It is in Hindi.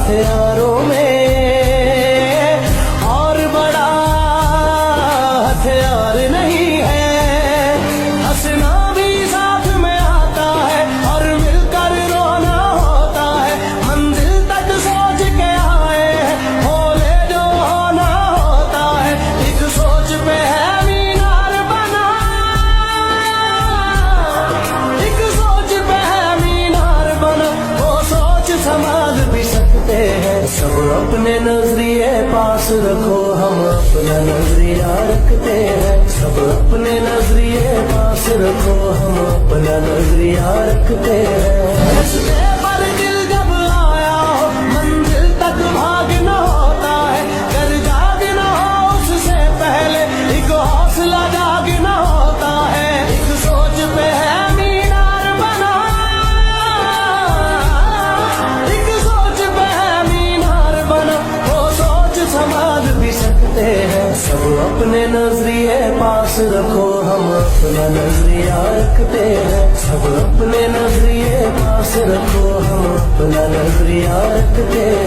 हथियारों में, और बड़ा हथियार नहीं है। हंसना भी साथ में आता है और मिलकर रोना होता है। मंजिल तक सोच के आए हैं, भोले जो होना होता है। एक सोच पे है मीनार बना, एक सोच पे है मीनार बना। वो सोच संभाल भी सकते हैं। सब अपने नजरिए पास रखो, हम अपना नजरिया रखते हैं। सब अपने नजरिए पास रखो, हम अपना नजरिया रखते हैं। रास्ते पर दिल जब आया हो, मंजिल तक भागना होता है। कर जागना हो उससे पहले एक हौसला जागना होता है। एक सोच पे है मीनार बना, एक सोच पे है मीनार बना। वो सोच संभाल भी सकते हैं। सब अपने नजरिए पास रखो, हम अपना नजरिया रखते हैं। सब अपने नजरिए पास रखो, हम अपना नजरिया रखते हैं।